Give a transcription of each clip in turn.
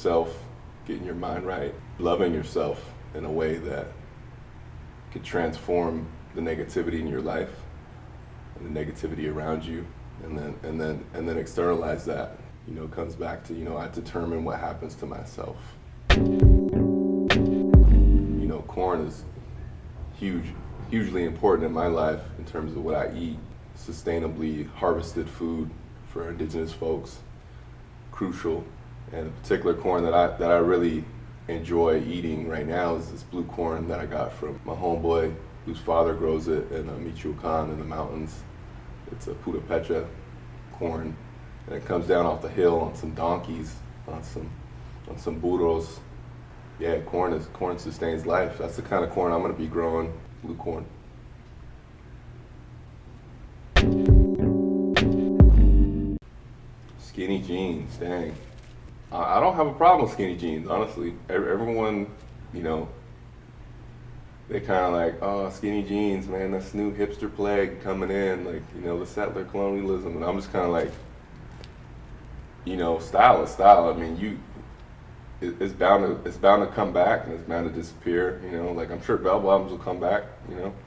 yourself, getting your mind right, loving yourself in a way that could transform the negativity in your life and the negativity around you, and then externalize that. Comes back to, I determine what happens to myself. Corn is hugely important in my life in terms of what I eat. Sustainably harvested food for indigenous folks, crucial. And a particular corn that I really enjoy eating right now is this blue corn that I got from my homeboy, whose father grows it in Michoacan in the mountains. It's a putupecha corn, and it comes down off the hill on some donkeys, on some burros. Yeah, corn sustains life. That's the kind of corn I'm gonna be growing, blue corn. Skinny jeans, dang. I don't have a problem with skinny jeans, honestly. Everyone, they kind of like, oh, skinny jeans, man, that's new hipster plague coming in, like, the settler colonialism. And I'm just kind of like, style is style. I mean, it's bound to come back and it's bound to disappear. Like I'm sure bell bottoms will come back,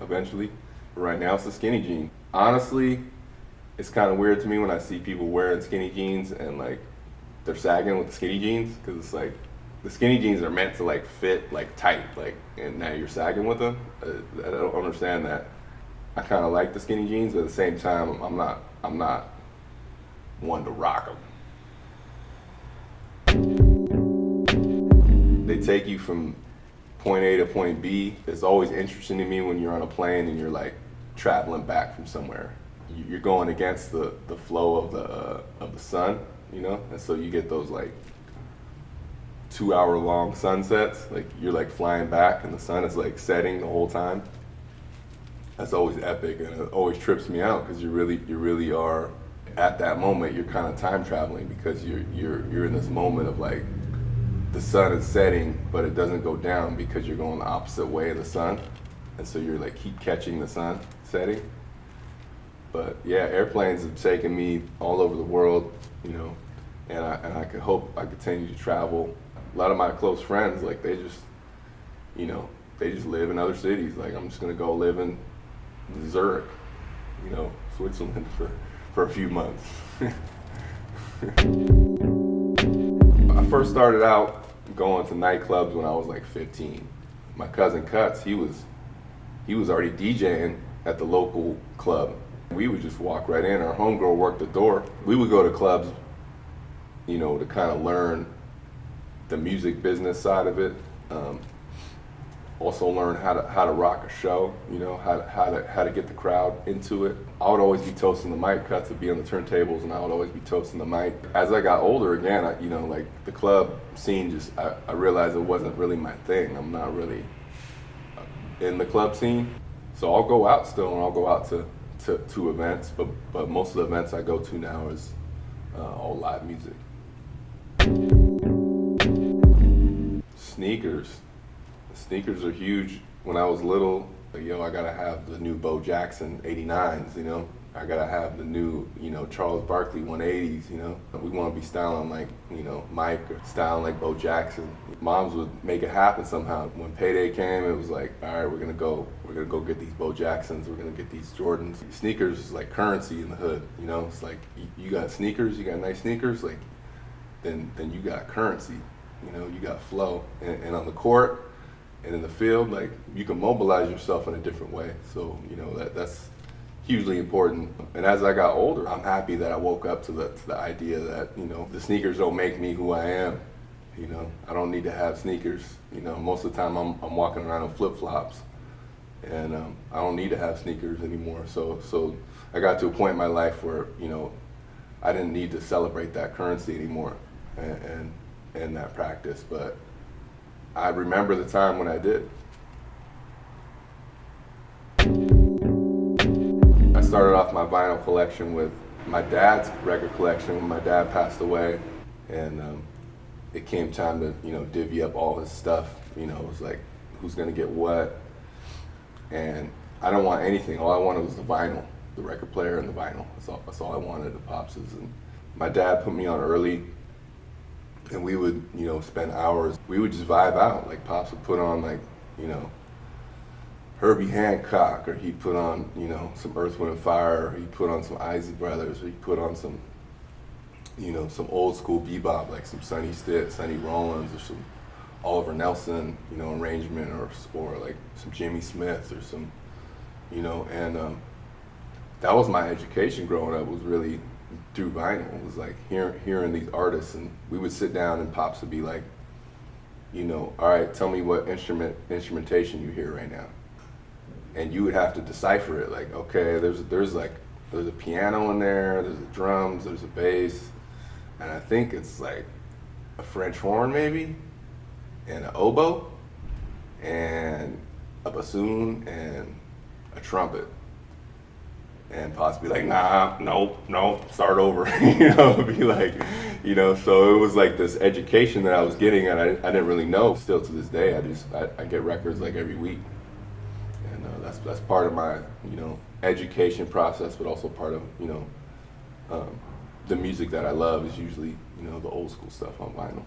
eventually. But right now it's the skinny jean. Honestly, it's kind of weird to me when I see people wearing skinny jeans and like they're sagging with the skinny jeans, because it's like the skinny jeans are meant to like fit like tight, like, and now you're sagging with them. I don't understand that. I kind of like the skinny jeans, but at the same time, I'm not one to rock them. They take you from point A to point B. It's always interesting to me when you're on a plane and you're like traveling back from somewhere. You're going against the flow of the sun, and so you get those like 2-hour long sunsets. Like you're like flying back and the sun is like setting the whole time. That's always epic, and it always trips me out because you really are at that moment. You're kind of time traveling because you're in this moment of like the sun is setting, but it doesn't go down because you're going the opposite way of the sun, and so you're like keep catching the sun setting. But yeah, airplanes have taken me all over the world, and I could hope I continue to travel. A lot of my close friends, like they just live in other cities. Like I'm just gonna go live in Zurich, Switzerland for a few months. I first started out going to nightclubs when I was like 15. My cousin Cuts, he was already DJing at the local club. We would just walk right in. Our homegirl worked the door. We would go to clubs, to kind of learn the music business side of it. Also learn how to rock a show, how to get the crowd into it. I would always be toasting the mic. Cuts would be on the turntables, and I would always be toasting the mic. As I got older, again, like the club scene, I realized it wasn't really my thing. I'm not really in the club scene, so I'll go out still, and I'll go out to events, but most of the events I go to now is all live music. Sneakers are huge. When I was little, I gotta have the new Bo Jackson 89s, I gotta have the new, Charles Barkley 180s, We wanna be styling like, Mike, or styling like Bo Jackson. Moms would make it happen somehow. When payday came, it was like, all right, we're gonna go get these Bo Jacksons, we're gonna get these Jordans. Sneakers is like currency in the hood, It's like, you got sneakers, you got nice sneakers, like, then you got currency, you got flow. And on the court and in the field, like, you can mobilize yourself in a different way. So, that's hugely important. And as I got older, I'm happy that I woke up to the idea that, the sneakers don't make me who I am. I don't need to have sneakers. Most of the time I'm walking around in flip-flops, and I don't need to have sneakers anymore. So I got to a point in my life where, I didn't need to celebrate that currency anymore and that practice. But I remember the time when I did. I started off my vinyl collection with my dad's record collection when my dad passed away, and it came time to divvy up all his stuff. It was like, who's gonna get what? And I don't want anything. All I wanted was the vinyl, the record player and the vinyl. That's all I wanted, the Popses. And my dad put me on early, and we would, spend hours. We would just vibe out. Like Pops would put on like, Herbie Hancock, or he'd put on, some Earth, Wind and Fire, or he'd put on some Isley Brothers, or he'd put on some, some old school bebop, like some Sonny Stitt, Sonny Rollins, or some Oliver Nelson, arrangement, or like some Jimmy Smith, or some, and that was my education growing up, was really through vinyl. It was like hearing these artists, and we would sit down and Pops would be like, all right, tell me what instrumentation you hear right now. And you would have to decipher it, like, okay, there's a piano in there, there's the drums, there's a bass, and I think it's like a French horn maybe, and an oboe, and a bassoon, and a trumpet. And possibly like, nah, nope, start over, be like, so it was like this education that I was getting, and I didn't really know. Still to this day, I get records like every week. And that's part of my, education process, but also part of, the music that I love is usually, the old school stuff on vinyl.